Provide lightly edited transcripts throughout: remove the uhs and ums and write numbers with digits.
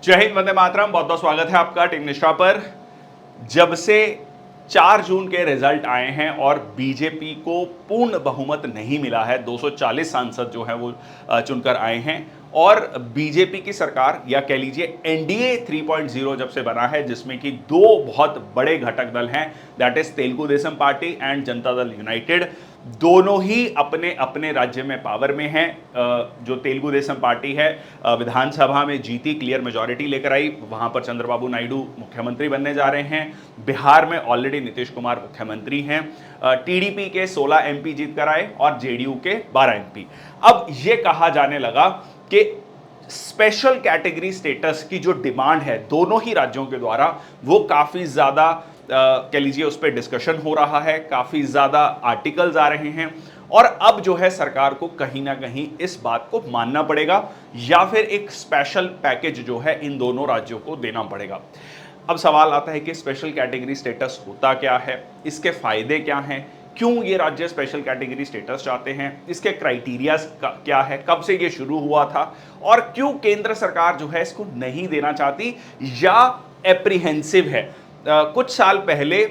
जय हिंद, वंदे मातरम। बहुत बहुत स्वागत है आपका टीम निष्ठा पर। जब से 4 जून के रिजल्ट आए हैं और बीजेपी को पूर्ण बहुमत नहीं मिला है, 240 सांसद जो हैं वो चुनकर आए हैं और बीजेपी की सरकार या कह लीजिए एनडीए 3.0 जब से बना है, जिसमें कि दो बहुत बड़े घटक दल हैं, that is Telugu Desam party and Janata Dal United. दोनों ही अपने अपने राज्य में पावर में हैं। जो तेलुगु देशम पार्टी है विधानसभा में जीती, क्लियर मेजॉरिटी लेकर आई, वहां पर चंद्रबाबू नायडू मुख्यमंत्री बनने जा रहे हैं। बिहार में ऑलरेडी नीतीश कुमार मुख्यमंत्री हैं। टीडीपी के 16 एमपी जीत कर आए और जेडीयू के 12 एमपी। अब यह कहा जाने लगा कि स्पेशल कैटेगरी स्टेटस की जो डिमांड है दोनों ही राज्यों के द्वारा, वो काफी ज्यादा कह लीजिए उस पर डिस्कशन हो रहा है, काफी ज्यादा आर्टिकल्स आ रहे हैं और अब जो है सरकार को कहीं ना कहीं इस बात को मानना पड़ेगा या फिर एक स्पेशल पैकेज जो है इन दोनों राज्यों को देना पड़ेगा। अब सवाल आता है कि स्पेशल कैटेगरी स्टेटस होता क्या है, इसके फायदे क्या हैं, क्यों ये राज्य स्पेशल कैटेगरी स्टेटस चाहते हैं, इसके क्राइटेरिया क्या है, कब से ये शुरू हुआ था और क्यों केंद्र सरकार जो है इसको नहीं देना चाहती या एप्रीहेंसिव है। कुछ साल पहले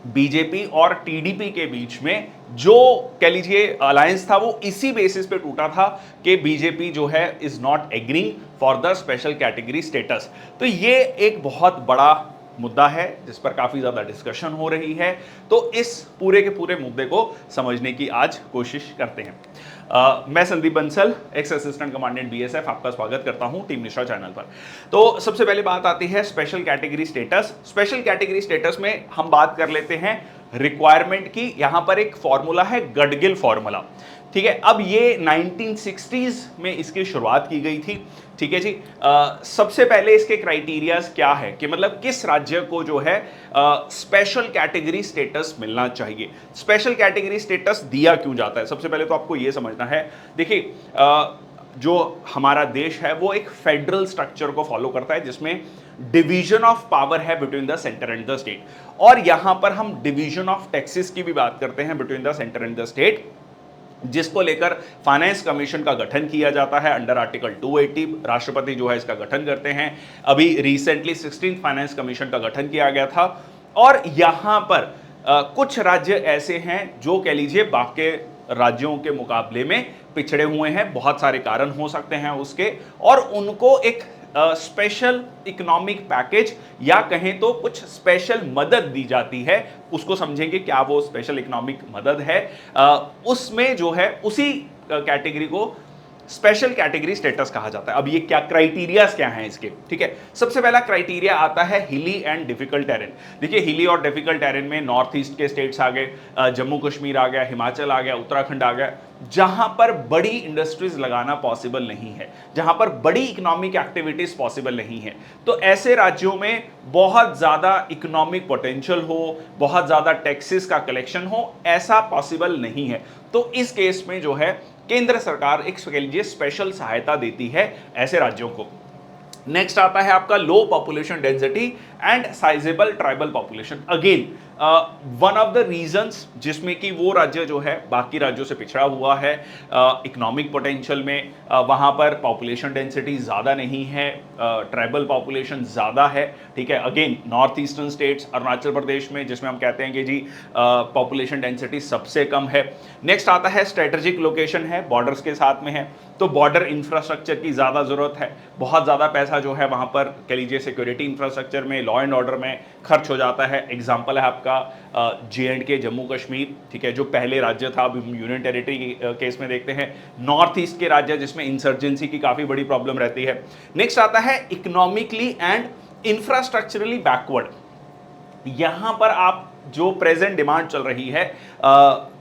बीजेपी और टीडीपी के बीच में जो कह लीजिए अलायंस था वो इसी बेसिस पे टूटा था कि बीजेपी जो है is not agreeing for the special category status. तो ये एक बहुत बड़ा मुद्दा है जिस पर काफी ज्यादा डिस्कशन हो रही है। तो इस पूरे के पूरे मुद्दे को समझने की आज कोशिश करते हैं। मैं Sandeep Bansal, x assistant commandant BSF, आपका स्वागत करता हूं टीम निष्ठा चैनल पर। तो सबसे पहले बात आती है special category status. Special category status में हम बात कर लेते हैं रिक्वायरमेंट की। यहां पर एक फॉर्मूला है गडगिल फॉर्मूला, ठीक है। अब ये 1960s में इसकी शुरुआत की गई थी, ठीक है जी। सबसे पहले इसके क्राइटेरियाज क्या है कि मतलब किस राज्य को जो है स्पेशल कैटेगरी स्टेटस मिलना चाहिए, स्पेशल कैटेगरी स्टेटस दिया क्यों जाता है। सबसे पहले तो आपको यह समझना है, देखिए जो हमारा देश है वो एक फेडरल स्ट्रक्चर को फॉलो करता है जिसमें डिवीजन ऑफ पावर है between the centre and the state, और यहां पर हम डिवीजन ऑफ टैक्सेस की भी बात करते हैं between the centre and the state, जिसको लेकर फाइनेंस कमीशन का गठन किया जाता है अंडर आर्टिकल 280। राष्ट्रपति जो है इसका गठन करते हैं। अभी रिसेंटली 16th फाइनेंस कमीशन का गठन किया गया था और यहां पर कुछ राज्य ऐसे हैं जो कह लीजिए बाकी राज्यों के मुकाबले में पिछड़े हुए हैं। बहुत सारे कारण हो सकते हैं उसके, और उनको एक स्पेशल इकोनॉमिक पैकेज या कहें तो कुछ स्पेशल मदद दी जाती है। उसको समझेंगे क्या वो स्पेशल इकोनॉमिक मदद है। उसमें जो है उसी कैटेगरी को स्पेशल कैटेगरी स्टेटस कहा जाता है। अब ये क्या क्राइटेरियाज क्या हैं इसके, ठीक है। सबसे पहला क्राइटेरिया आता है हिली एंड डिफिकल्ट टेरेन। देखिए हिली और डिफिकल्ट टेरेन में नॉर्थ ईस्ट के स्टेट्स आ गए, जम्मू कश्मीर आ गया, हिमाचल आ गया, उत्तराखंड आ गया, जहां पर बड़ी इंडस्ट्रीज लगाना पॉसिबल नहीं है, जहां पर बड़ी इकोनॉमिक एक्टिविटीज पॉसिबल नहीं है। तो ऐसे राज्यों में बहुत ज्यादा इकोनॉमिक पोटेंशियल हो, बहुत ज्यादा टैक्सेस का कलेक्शन हो, ऐसा पॉसिबल नहीं है। तो इस केस में जो है केंद्र सरकार एक कह लीजिए स्पेशल सहायता देती है ऐसे राज्यों को। नेक्स्ट आता है आपका low population density and sizable tribal population. Again one of the reasons जिसमें कि वो राज्य जो है बाकी राज्यों से पिछड़ा हुआ है इकोनॉमिक पोटेंशियल में, वहां पर पॉपुलेशन डेंसिटी ज्यादा नहीं है, ट्राइबल पॉपुलेशन ज्यादा है, ठीक है। Again north eastern states, Arunachal Pradesh में जिसमें हम कहते हैं कि जी पॉपुलेशन डेंसिटी सबसे कम है। नेक्स्ट आता है स्ट्रेटेजिक लोकेशन है, बॉर्डर्स के साथ में है, तो बॉर्डर इंफ्रास्ट्रक्चर की ज्यादा जरूरत है। बहुत ज्यादा पैसा जो है वहां पर कह लीजिए सिक्योरिटी इंफ्रास्ट्रक्चर में, लॉ एंड ऑर्डर में खर्च हो जाता है। एग्जांपल है आपका J&K जम्मू कश्मीर, ठीक है, जो पहले राज्य था। अभी यूनियन टेरिटरी के केस में देखते हैं नॉर्थ ईस्ट के राज्य जिसमें इंसर्जेंसी की काफी बड़ी प्रॉब्लम रहती है। नेक्स्ट आता है इकोनॉमिकली एंड इंफ्रास्ट्रक्चरली बैकवर्ड। यहां पर आप जो प्रेजेंट डिमांड चल रही है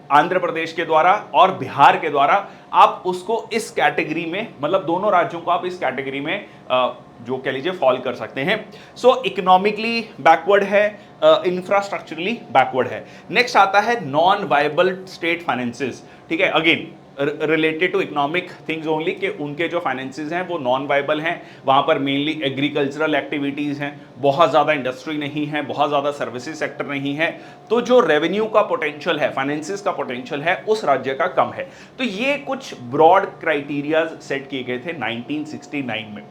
आंध्र प्रदेश के द्वारा और बिहार के द्वारा, आप उसको इस कैटेगरी में, मतलब दोनों राज्यों को आप इस कैटेगरी में जो कह लीजिए फॉल कर सकते हैं। सो इकोनॉमिकली बैकवर्ड है, इंफ्रास्ट्रक्चरली बैकवर्ड है। नेक्स्ट आता है नॉन वायबल स्टेट फाइनेंसेस, ठीक है। Again related to economic things only, कि उनके जो फाइनेंसेस हैं वो नॉन वाइबल हैं। वहाँ पर मेनली एग्रीकल्चरल एक्टिविटीज़ हैं, बहुत ज़्यादा इंडस्ट्री नहीं है, बहुत ज़्यादा सर्विसेज सेक्टर नहीं है। तो जो रेवेन्यू का पोटेंशियल है, फाइनेंसेस का पोटेंशियल है, उस राज्य का कम है। तो ये कुछ ब्रॉड क्राइटेरियाज सेट किए गए थे 1969 में।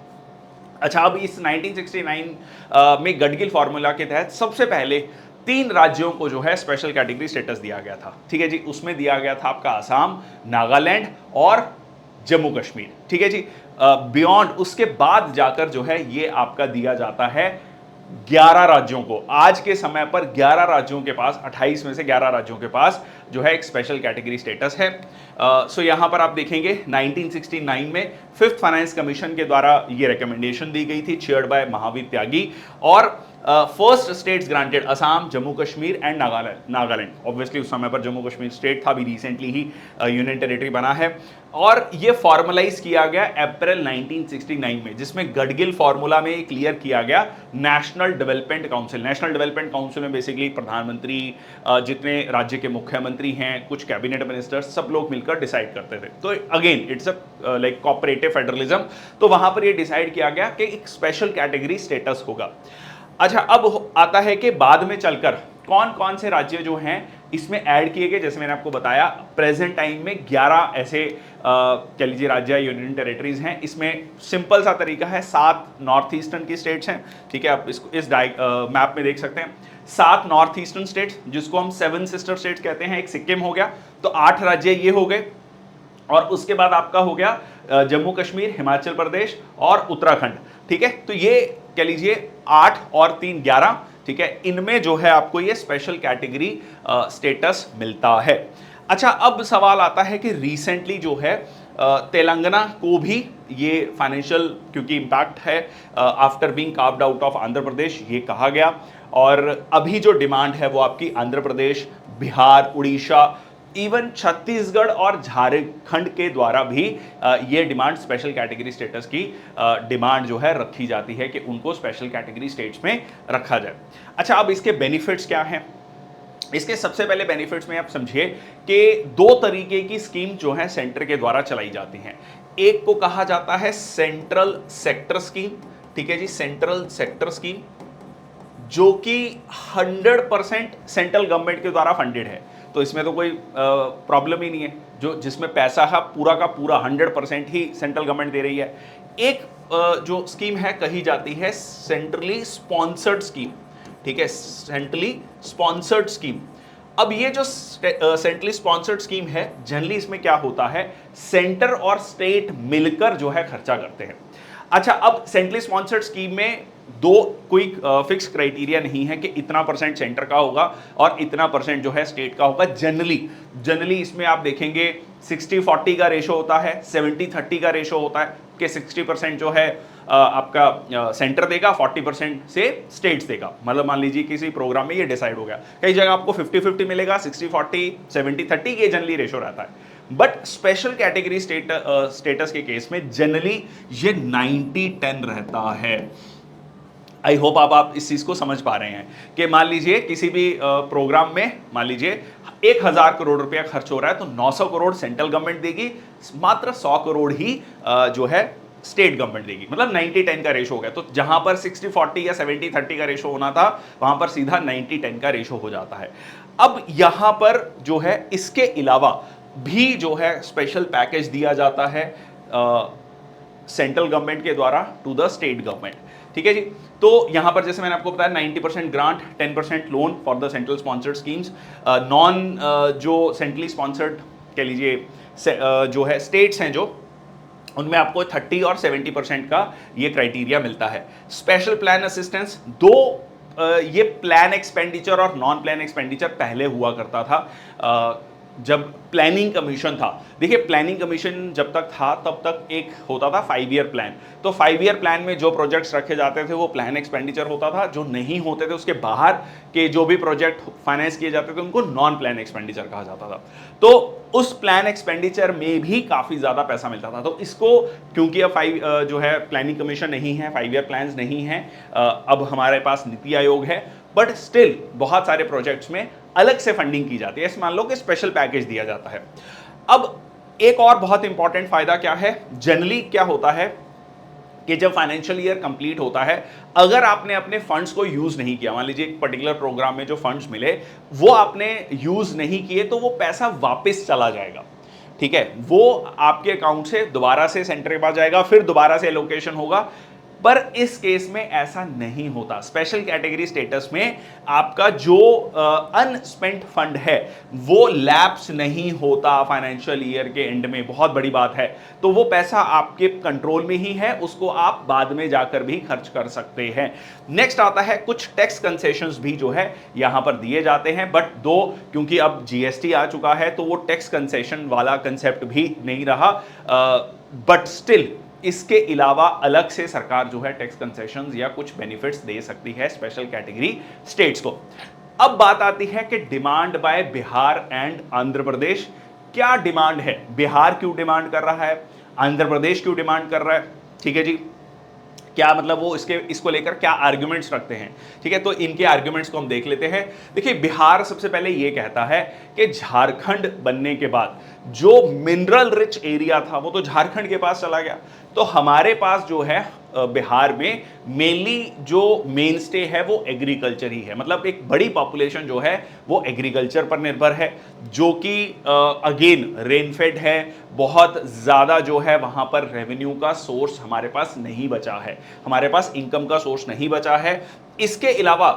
अच्छा, अब इस 1969 में गडगिल फॉर्मूला के तहत सबसे पहले 3 राज्यों को जो है स्पेशल कैटेगरी स्टेटस दिया गया था। ठीक है जी, उसमें दिया गया था आपका असम, नागालैंड और जम्मू कश्मीर। ठीक है जी, बियॉन्ड उसके बाद जाकर जो है ये आपका दिया जाता है 11 राज्यों को। आज के समय पर 11 राज्यों के पास, 28 में से 11 राज्यों के पास जो है एक स्पेशल कैटेगरी स्टेटस है। सो यहां पर आप देखेंगे 1969 में फिफ्थ फाइनेंस कमीशन के द्वारा ये रिकमेंडेशन दी गई थी, चेयर्ड बाय महावीर त्यागी, और first states granted Assam, Jammu Kashmir and Nagaland. Obviously उस समय पर जम्मू कश्मीर स्टेट था, अभी रिसेंटली ही यूनियन टेरिटरी बना है। और ये फॉर्मलाइज किया गया अप्रैल 1969 में, जिसमें गडगिल फॉर्मूला में क्लियर किया गया national development council. National development council में बेसिकली प्रधानमंत्री, जितने राज्य के मुख्यमंत्री हैं, कुछ कैबिनेट मिनिस्टर्स, सब लोग मिलकर डिसाइड करते थे। तो again it's a like cooperative federalism. तो वहां पर ये डिसाइड किया गया कि एक स्पेशल कैटेगरी स्टेटस होगा। अच्छा, अब आता है कि बाद में चलकर कौन कौन से राज्य जो हैं इसमें ऐड किए गए। जैसे मैंने आपको बताया, प्रेजेंट टाइम में 11 ऐसे कह लीजिए राज्य, यूनियन टेरिटरीज हैं। इसमें सिंपल सा तरीका है, 7 नॉर्थ ईस्टर्न की स्टेट्स हैं। ठीक है, आप इसको इस मैप में देख सकते हैं। 7 नॉर्थ ईस्टर्न स्टेट्स, जिसको हम 7 सिस्टर स्टेट्स कहते हैं। एक सिक्किम हो गया, तो 8 राज्य ये हो गए। और उसके बाद आपका हो गया जम्मू कश्मीर, हिमाचल प्रदेश और उत्तराखंड। ठीक है, तो ये कह लीजिए 8 और 3 11। ठीक है, इनमें जो है आपको ये स्पेशल कैटेगरी स्टेटस मिलता है। अच्छा, अब सवाल आता है कि रिसेंटली जो है तेलंगाना को भी ये फाइनेंशियल, क्योंकि इंपैक्ट है after being carved out of Andhra Pradesh, ये कहा गया। और अभी जो डिमांड है वो आपकी आंध्र प्रदेश, बिहार, उड़ीसा, इवन छत्तीसगढ़ और झारखंड के द्वारा भी ये डिमांड, स्पेशल कैटेगरी स्टेटस की डिमांड जो है रखी जाती है कि उनको स्पेशल कैटेगरी स्टेट्स में रखा जाए। अच्छा, अब इसके बेनिफिट्स क्या हैं? इसके सबसे पहले बेनिफिट्स में आप समझिए कि 2 तरीके की स्कीम जो है सेंटर के द्वारा चलाई जाती हैं। एक को कहा जाता है सेंट्रल सेक्टर स्कीम। ठीक है जी, सेंट्रल सेक्टर स्कीम, जो कि 100% सेंट्रल गवर्नमेंट के द्वारा फंडेड है। तो इसमें तो कोई प्रॉब्लम ही नहीं है, जो जिसमें पैसा है पूरा का पूरा 100% ही सेंट्रल गवर्नमेंट दे रही है। एक जो स्कीम है कही जाती है सेंट्रली स्पॉन्सर्ड स्कीम। ठीक है, सेंट्रली स्पॉन्सर्ड स्कीम। अब ये जो सेंट्रली स्पॉन्सर्ड स्कीम है, जनरली इसमें क्या होता है, सेंटर और स्टेट मिलकर जो है खर्चा करते हैं। अच्छा, अब सेंट्रली स्पॉन्सर्ड स्कीम में कोई फिक्स क्राइटेरिया नहीं है कि इतना % सेंटर का होगा और इतना % जो है स्टेट का होगा। जनरली इसमें आप देखेंगे 60-40 का रेशो होता है, 70-30 का रेशो होता है कि 60% जो है आपका सेंटर देगा, 40% से स्टेट्स देगा। मतलब मान लीजिए किसी प्रोग्राम में ये डिसाइड हो गया, कई जगह आपको 50-50 मिलेगा, 60-40, 70-30, ये जनरली रेशो रहता है। बट स्पेशल कैटेगरी स्टेटस के केस में जनरली ये 90-10 रहता है। आई होप आप इस चीज को समझ पा रहे हैं कि मान लीजिए किसी भी प्रोग्राम में मान लीजिए 1000 करोड़ रुपया खर्च हो रहा है, तो 900 करोड़ सेंट्रल गवर्नमेंट देगी, मात्र 100 करोड़ ही जो है स्टेट गवर्नमेंट देगी। मतलब 90-10 का रेशो हो गया। तो जहां पर 60-40 या 70-30 का रेशो होना था, वहां पर सीधा 90-10 का रेशो हो जाता है। अब यहां पर जो है इसके अलावा भी जो है स्पेशल पैकेज दिया जाता है सेंट्रल गवर्नमेंट के द्वारा टू द स्टेट गवर्नमेंट। ठीक है जी, तो यहां पर जैसे मैंने आपको बताया 90% grant, 10% loan for the central sponsored schemes. Non जो सेंट्रली स्पॉन्सर्ड कह लीजिए जो है स्टेट्स हैं, जो उनमें आपको 30 और 70% का ये क्राइटेरिया मिलता है। स्पेशल प्लान असिस्टेंस, ये प्लान एक्सपेंडिचर और नॉन प्लान एक्सपेंडिचर पहले हुआ करता था जब प्लानिंग कमीशन था। देखिए, प्लानिंग कमीशन जब तक था तब तक एक होता था 5 ईयर प्लान। तो 5 ईयर प्लान में जो प्रोजेक्ट्स रखे जाते थे वो प्लान एक्सपेंडिचर होता था, जो नहीं होते थे उसके बाहर के जो भी प्रोजेक्ट फाइनेंस किए जाते थे उनको नॉन प्लान एक्सपेंडिचर कहा जाता था। तो उस प्लान एक्सपेंडिचर में भी काफ़ी ज़्यादा पैसा मिलता था। तो इसको, क्योंकि अब जो है प्लानिंग कमीशन नहीं है, 5 ईयर प्लान नहीं है, अब हमारे पास नीति आयोग है, बट स्टिल बहुत सारे प्रोजेक्ट्स में अलग से फंडिंग की जाती है। मान लो कि स्पेशल पैकेज दिया जाता है। अब एक और बहुत इंपॉर्टेंट फायदा क्या है, जनरली क्या होता है कि जब फाइनेंशियल ईयर कंप्लीट होता है, अगर आपने अपने फंड्स को यूज नहीं किया, मान लीजिए एक पर्टिकुलर प्रोग्राम में जो फंड्स मिले वो आपने यूज नहीं किए, तो वो पैसा वापस चला जाएगा। ठीक है, वो आपके अकाउंट से दोबारा से सेंटर के पास जाएगा, फिर दोबारा से एलोकेशन होगा। पर इस केस में ऐसा नहीं होता। स्पेशल कैटेगरी स्टेटस में आपका जो अनस्पेंट फंड है वो लैप्स नहीं होता फाइनेंशियल ईयर के एंड में, बहुत बड़ी बात है। तो वो पैसा आपके कंट्रोल में ही है, उसको आप बाद में जाकर भी खर्च कर सकते हैं। नेक्स्ट आता है कुछ टैक्स कंसेशंस भी जो है यहां पर दिए जाते हैं, बट दो क्योंकि अब जीएसटी आ चुका है तो वो टैक्स कंसेशन वाला कंसेप्ट भी नहीं रहा, बट स्टिल इसके अलावा अलग से सरकार जो है टैक्स कंसेशंस या कुछ बेनिफिट्स दे सकती है स्पेशल कैटेगरी स्टेट्स को। अब बात आती है कि demand by Bihar and Andhra Pradesh. क्या डिमांड है? बिहार क्यों डिमांड कर रहा है, आंध्र प्रदेश क्यों डिमांड कर रहा है? ठीक है जी, क्या मतलब वो इसको लेकर क्या आर्ग्यूमेंट्स रखते हैं? ठीक है, तो इनके आर्ग्यूमेंट्स को हम देख लेते हैं। देखिए, बिहार सबसे पहले ये कहता है कि झारखंड बनने के बाद जो मिनरल रिच एरिया था वो तो झारखंड के पास चला गया, तो हमारे पास जो है बिहार में मेनली जो मेन स्टे है वो एग्रीकल्चर ही है। मतलब एक बड़ी पॉपुलेशन जो है वो एग्रीकल्चर पर निर्भर है, जो कि अगेन रेनफेड है, बहुत ज़्यादा जो है वहाँ पर रेवेन्यू का सोर्स हमारे पास नहीं बचा है, हमारे पास इनकम का सोर्स नहीं बचा है। इसके अलावा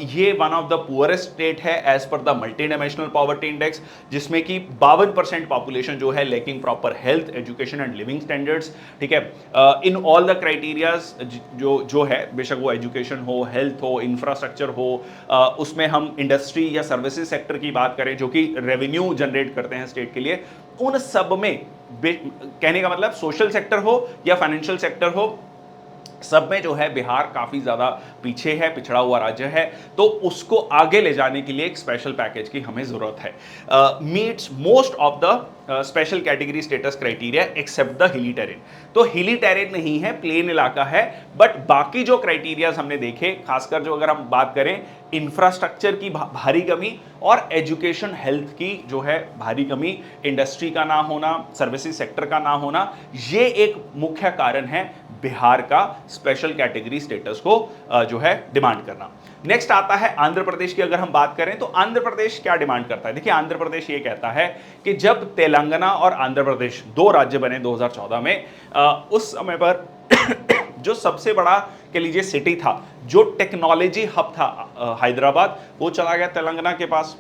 ये one of the poorest state है as per the multidimensional poverty index, जिसमें कि 52% पॉपुलेशन जो है lacking proper health, education and living standards. ठीक है, इन ऑल द क्राइटेरियाज जो है, बेशक वो एजुकेशन हो, हेल्थ हो, इंफ्रास्ट्रक्चर हो, उसमें हम इंडस्ट्री या सर्विसेज सेक्टर की बात करें जो कि रेवेन्यू जनरेट करते हैं स्टेट के लिए, उन सब में कहने का मतलब सोशल सेक्टर हो या फाइनेंशियल सेक्टर हो, सब में जो है बिहार काफी ज्यादा पीछे है, पिछड़ा हुआ राज्य है। तो उसको आगे ले जाने के लिए एक स्पेशल पैकेज की हमें जरूरत है। Meets most of the special category status criteria except the hilly terrain. तो हिली टेरेन नहीं है, प्लेन इलाका है, बट बाकी जो क्राइटेरियाज हमने देखे, खासकर जो अगर हम बात करें इंफ्रास्ट्रक्चर की भारी कमी और एजुकेशन हेल्थ की जो है भारी कमी, इंडस्ट्री का ना होना, सर्विसेज सेक्टर का ना होना, ये एक मुख्य कारण है बिहार का स्पेशल कैटेगरी स्टेटस को जो है डिमांड करना। नेक्स्ट आता है आंध्र प्रदेश की। अगर हम बात करें तो आंध्र प्रदेश क्या डिमांड करता है? देखिए, आंध्र प्रदेश ये कहता है कि जब तेलंगाना और आंध्र प्रदेश दो राज्य बने 2014 में, उस समय पर जो सबसे बड़ा कह लीजिए सिटी था, जो टेक्नोलॉजी हब था हैदराबाद, वो चला गया तेलंगाना के पास।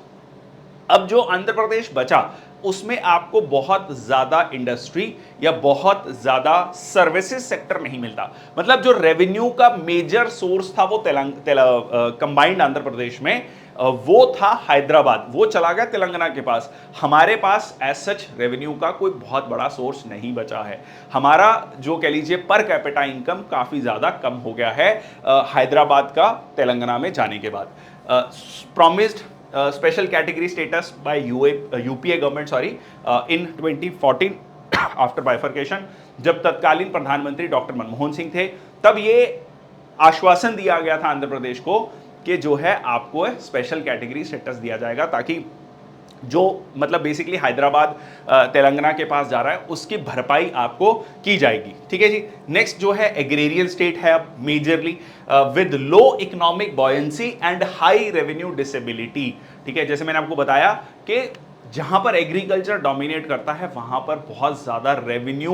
अब जो आंध्र प्रदेश बचा उसमें आपको बहुत ज्यादा इंडस्ट्री या बहुत ज्यादा सर्विसेज सेक्टर नहीं मिलता। मतलब जो रेवेन्यू का मेजर सोर्स था वो कंबाइंड आंध्र प्रदेश में वो था हैदराबाद, वो चला गया तेलंगाना के पास। हमारे पास एज सच रेवेन्यू का कोई बहुत बड़ा सोर्स नहीं बचा है। हमारा जो कह लीजिए पर कैपिटा इनकम काफी ज्यादा कम हो गया है हैदराबाद का तेलंगाना में जाने के बाद। Promised special category status by UPA government in 2014 after bifurcation, जब तत्कालीन प्रधानमंत्री डॉक्टर मनमोहन सिंह थे, तब ये आश्वासन दिया गया था आंध्र प्रदेश को कि जो है आपको स्पेशल कैटेगरी स्टेटस दिया जाएगा, ताकि जो मतलब बेसिकली हैदराबाद तेलंगाना के पास जा रहा है उसकी भरपाई आपको की जाएगी। ठीक है जी। नेक्स्ट जो है एग्रेरियन स्टेट है अब majorly with low economic buoyancy and high revenue disability. ठीक है, जैसे मैंने आपको बताया कि जहां पर एग्रीकल्चर डोमिनेट करता है वहां पर बहुत ज़्यादा रेवेन्यू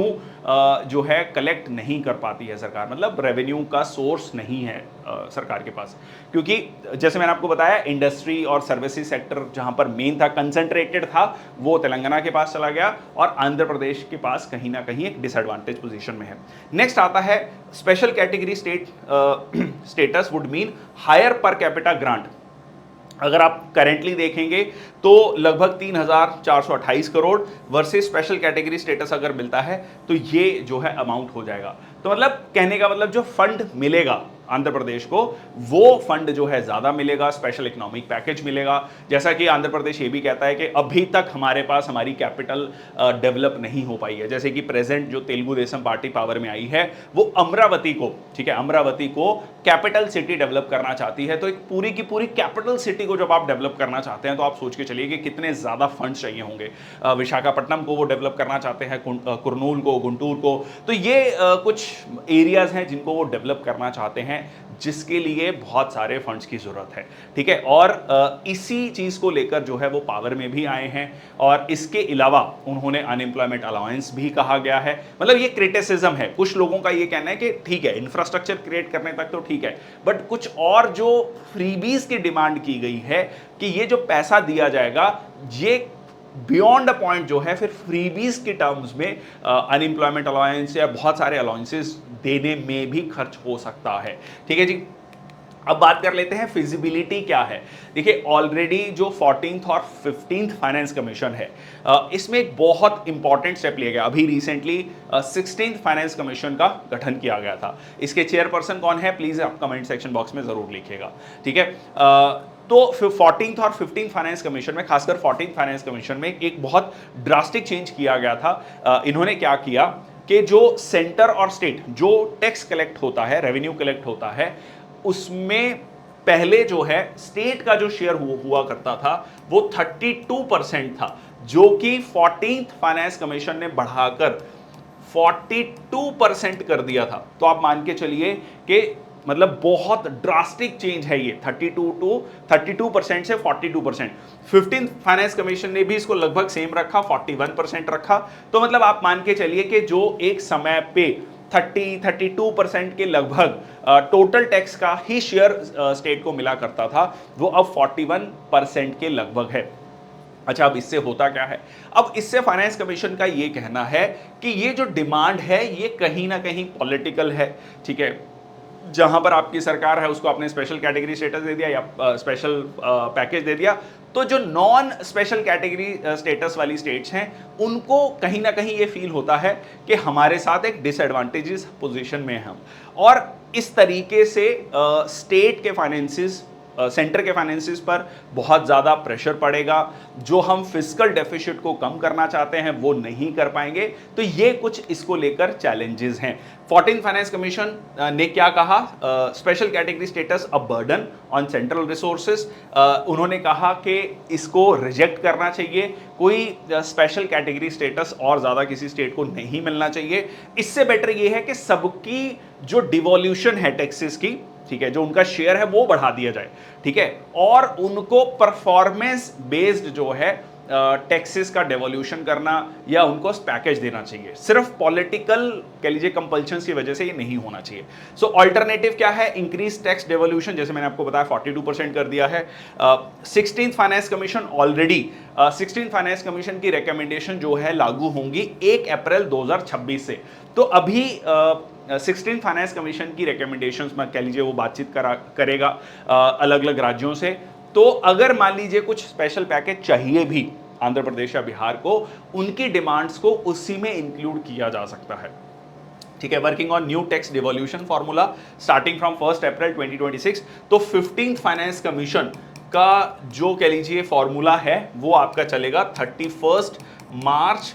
जो है कलेक्ट नहीं कर पाती है सरकार, मतलब रेवेन्यू का सोर्स नहीं है सरकार के पास, क्योंकि जैसे मैंने आपको बताया इंडस्ट्री और सर्विसेज सेक्टर जहां पर मेन था, कंसंट्रेटेड था, वो तेलंगाना के पास चला गया और आंध्र प्रदेश के पास कहीं ना कहीं एक डिसएडवांटेज पोजीशन में है। नेक्स्ट आता है special category status would mean higher per capita grant. अगर आप करेंटली देखेंगे तो लगभग 3,428 crore versus special category status अगर मिलता है तो ये जो है अमाउंट हो जाएगा। तो मतलब कहने का मतलब जो फंड मिलेगा आंध्र प्रदेश को, वो फंड जो है ज्यादा मिलेगा, स्पेशल इकोनॉमिक पैकेज मिलेगा। जैसा कि आंध्र प्रदेश ये भी कहता है कि अभी तक हमारे पास हमारी कैपिटल डेवलप नहीं हो पाई है। जैसे कि प्रेजेंट जो तेलुगु देशम पार्टी पावर में आई है वो अमरावती को, ठीक है, अमरावती को कैपिटल सिटी डेवलप करना चाहती है। तो एक पूरी की पूरी कैपिटल सिटी को जब आप डेवलप करना चाहते हैं तो आप सोच के चलिए कि कितने ज्यादा फंड्स चाहिए होंगे। विशाखापट्टनम को वो डेवलप करना चाहते हैं, कुरनूल को, गुंटूर को। तो ये कुछ एरियाज हैं जिनको वो डेवलप करना चाहते हैं हैं जिसके लिए बहुत सारे फंड्स की ज़रूरत है, ठीक है। और इसी चीज़ को लेकर जो है वो पावर में भी आए हैं और इसके अलावा उन्होंने अनएम्प्लॉयमेंट अलाउंस भी कहा गया है। मतलब ये क्रिटिसिज्म है, कुछ लोगों का ये कहना है कि ठीक है इंफ्रास्ट्रक्चर क्रिएट करने तक तो ठीक है, बट कुछ और जो फ्रीबीज की डिमांड की गई है कि ये जो पैसा दिया जाएगा ये बियॉन्ड अ पॉइंट जो है फिर फ्रीबीज के टर्म्स में अनएम्प्लॉयमेंट अलाउंस या बहुत सारे अलाउंसेस देने में भी खर्च हो सकता है, ठीक है जी। अब बात कर लेते हैं फिजिबिलिटी क्या है। देखिए ऑलरेडी जो 14th और 15th फाइनेंस कमीशन है इसमें एक बहुत इंपॉर्टेंट स्टेप लिया गया। अभी रिसेंटली 16th फाइनेंस कमीशन का गठन किया गया था। इसके चेयरपर्सन कौन है प्लीज आप कमेंट सेक्शन बॉक्स में जरूर लिखिएगा, ठीक है। तो 14th और 15th फाइनेंस कमीशन में, खासकर 14th फाइनेंस कमीशन में एक बहुत ड्रास्टिक चेंज किया गया था। इन्होंने क्या किया कि जो सेंटर और स्टेट जो टैक्स कलेक्ट होता है, रेवेन्यू कलेक्ट होता है, उसमें पहले जो है स्टेट का जो शेयर हुआ करता था वो 32% था, जो कि 14th फाइनेंस कमीशन ने बढ़ाकर 42% कर दिया था। तो आप मान के चलिए कि मतलब बहुत ड्रास्टिक चेंज है ये, 32% से 42%। 15th फाइनेंस कमीशन ने भी इसको लगभग सेम रखा, 41% रखा। तो मतलब आप मान के चलिए कि जो एक समय पे 32% के लगभग टोटल टैक्स का ही शेयर स्टेट को मिला करता था, वो अब 41% के लगभग है। अच्छा, अब इससे होता क्या है? अब इससे फाइनेंस कमीशन का ये कहना है कि ये जो डिमांड है ये कहीं ना कहीं पॉलिटिकल है, ठीक है। जहां पर आपकी सरकार है उसको आपने स्पेशल कैटेगरी स्टेटस दे दिया या स्पेशल पैकेज दे दिया, तो जो नॉन स्पेशल कैटेगरी स्टेटस वाली स्टेट्स हैं उनको कहीं ना कहीं ये फील होता है कि हमारे साथ एक डिसएडवांटेजेस पोजीशन में हैं हम, और इस तरीके से स्टेट के फाइनेंसिस, सेंटर के फाइनेंसिस पर बहुत ज़्यादा प्रेशर पड़ेगा। जो हम फिस्कल डेफिसिट को कम करना चाहते हैं वो नहीं कर पाएंगे। तो ये कुछ इसको लेकर चैलेंजेस हैं। 14th फाइनेंस कमीशन ने क्या कहा? Special category status a burden on central resources. उन्होंने कहा कि इसको रिजेक्ट करना चाहिए, कोई स्पेशल कैटेगरी स्टेटस और ज़्यादा किसी स्टेट को नहीं मिलना चाहिए। इससे बेटर ये है कि सबकी जो डिवॉल्यूशन है टैक्सेस की, ठीक है, जो उनका शेयर है वो बढ़ा दिया जाए, ठीक है, और उनको परफॉर्मेंस बेस्ड जो है टैक्सेस का डेवोल्यूशन करना या उनको पैकेज देना चाहिए। सिर्फ पॉलिटिकल कह लीजिए कंपल्शंस की वजह से ये नहीं होना चाहिए। सो ऑल्टरनेटिव क्या है? इंक्रीज टैक्स डेवोल्यूशन, जैसे मैंने आपको बताया 42% कर दिया है। 16th finance commission already 16th finance commission की रिकमेंडेशन जो है लागू होंगी 1 अप्रैल 2026 से। तो अभी 16th फाइनेंस कमीशन की रिकमेंडेशंस में कह लीजिए वो बातचीत करेगा अलग अलग राज्यों से। तो अगर मान लीजिए कुछ स्पेशल पैकेज चाहिए भी आंध्र प्रदेश या बिहार को, उनकी डिमांड्स को उसी में इंक्लूड किया जा सकता है, ठीक है। Working on new tax devolution formula starting from 1 अप्रैल 2026। तो 15th फाइनेंस कमीशन का जो कह लीजिए फॉर्मूला है वो आपका चलेगा 31 मार्च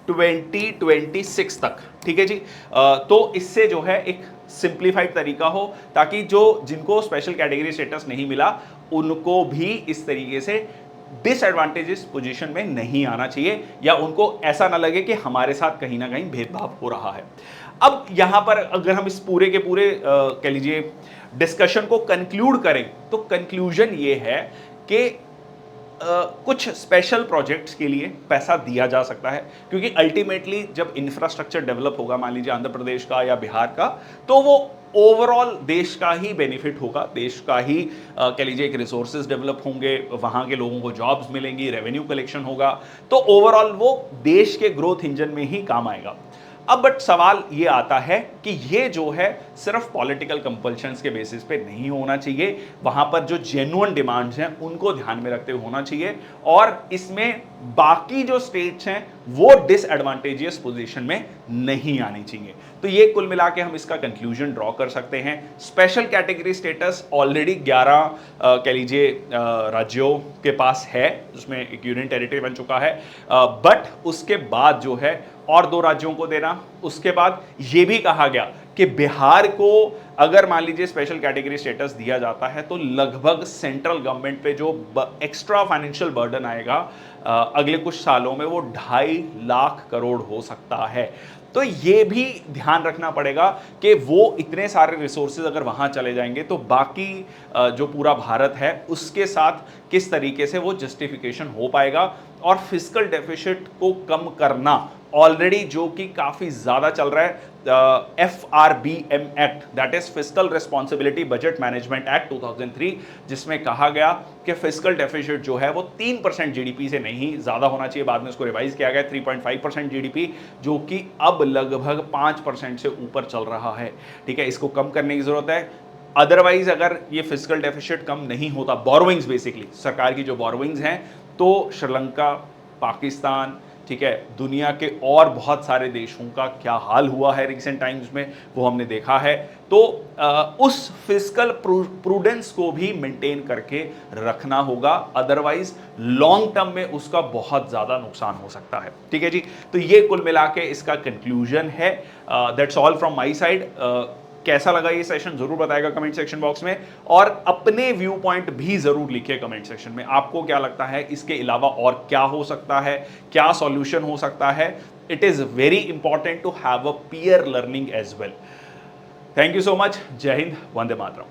2026 तक, ठीक है जी। तो इससे जो है एक सिंप्लीफाइड तरीका हो ताकि जो जिनको स्पेशल कैटेगरी स्टेटस नहीं मिला उनको भी इस तरीके से डिसएडवांटेजेस पोजीशन में नहीं आना चाहिए, या उनको ऐसा ना लगे कि हमारे साथ कहीं ना कहीं भेदभाव हो रहा है। अब यहां पर अगर हम इस पूरे के पूरे कह लीजिए डिस्कशन को कंक्लूड करें तो कंक्लूजन ये है कि कुछ स्पेशल प्रोजेक्ट्स के लिए पैसा दिया जा सकता है, क्योंकि अल्टीमेटली जब इंफ्रास्ट्रक्चर डेवलप होगा मान लीजिए आंध्र प्रदेश का या बिहार का, तो वो ओवरऑल देश का ही बेनिफिट होगा, देश का ही कह लीजिए एक रिसोर्सेज डेवलप होंगे, वहाँ के लोगों को जॉब्स मिलेंगी, रेवेन्यू कलेक्शन होगा, तो ओवरऑल वो देश के ग्रोथ इंजन में ही काम आएगा। अब बट सवाल ये आता है कि ये जो है सिर्फ पॉलिटिकल कंपल्शंस के बेसिस पे नहीं होना चाहिए, वहां पर जो जेन्युइन डिमांड्स हैं उनको ध्यान में रखते हुए होना चाहिए, और इसमें बाकी जो स्टेट्स हैं वो डिसएडवांटेजियस पोजीशन में नहीं आनी चाहिए। तो ये कुल मिला के हम इसका कंक्लूजन ड्रॉ कर सकते हैं। स्पेशल कैटेगरी स्टेटस ऑलरेडी 11 कह लीजिए राज्यों के पास है, उसमें एक यूनियन टेरिटरी बन चुका है, बट उसके बाद जो है और 2 राज्यों को देना। उसके बाद ये भी कहा गया कि बिहार को अगर मान लीजिए स्पेशल कैटेगरी स्टेटस दिया जाता है तो लगभग सेंट्रल गवर्नमेंट पे जो एक्स्ट्रा फाइनेंशियल बर्डन आएगा अगले कुछ सालों में वो 2.5 लाख करोड़ हो सकता है। तो ये भी ध्यान रखना पड़ेगा कि वो इतने सारे रिसोर्सेज अगर वहां चले जाएंगे तो बाकी जो पूरा भारत है उसके साथ किस तरीके से वो जस्टिफिकेशन हो पाएगा। और फिस्कल डेफिसिट को कम करना ऑलरेडी जो कि काफी ज्यादा चल रहा है, FRBM act, that is fiscal responsibility budget management act 2003, जिसमें कहा गया कि फिस्कल डेफिसिट जो है वो 3% जीडीपी से नहीं ज्यादा होना चाहिए। बाद में उसको रिवाइज किया गया 3.5% जीडीपी, जो कि अब लगभग 5% से ऊपर चल रहा है। ठीक है, इसको कम करने की जरूरत है। अदरवाइज अगर ये फिस्कल डेफिसिट कम नहीं होता, बोरोइंग्स बेसिकली सरकार की जो बोरोइंग्स हैं, तो श्रीलंका, पाकिस्तान, ठीक है, दुनिया के और बहुत सारे देशों का क्या हाल हुआ है रिसेंट टाइम्स में वो हमने देखा है। तो उस फिस्कल प्रूडेंस को भी मेंटेन करके रखना होगा, अदरवाइज लॉन्ग टर्म में उसका बहुत ज्यादा नुकसान हो सकता है। ठीक है जी, तो ये कुल मिला के इसका कंक्लूजन है। That's all from my side. कैसा लगा ये सेशन जरूर बताएगा कमेंट सेक्शन बॉक्स में, और अपने व्यू पॉइंट भी जरूर लिखिए कमेंट सेक्शन में। आपको क्या लगता है इसके अलावा और क्या हो सकता है, क्या सॉल्यूशन हो सकता है। It is very important to have a peer learning as well. Thank you so much. Jai Hind, Vande Mataram.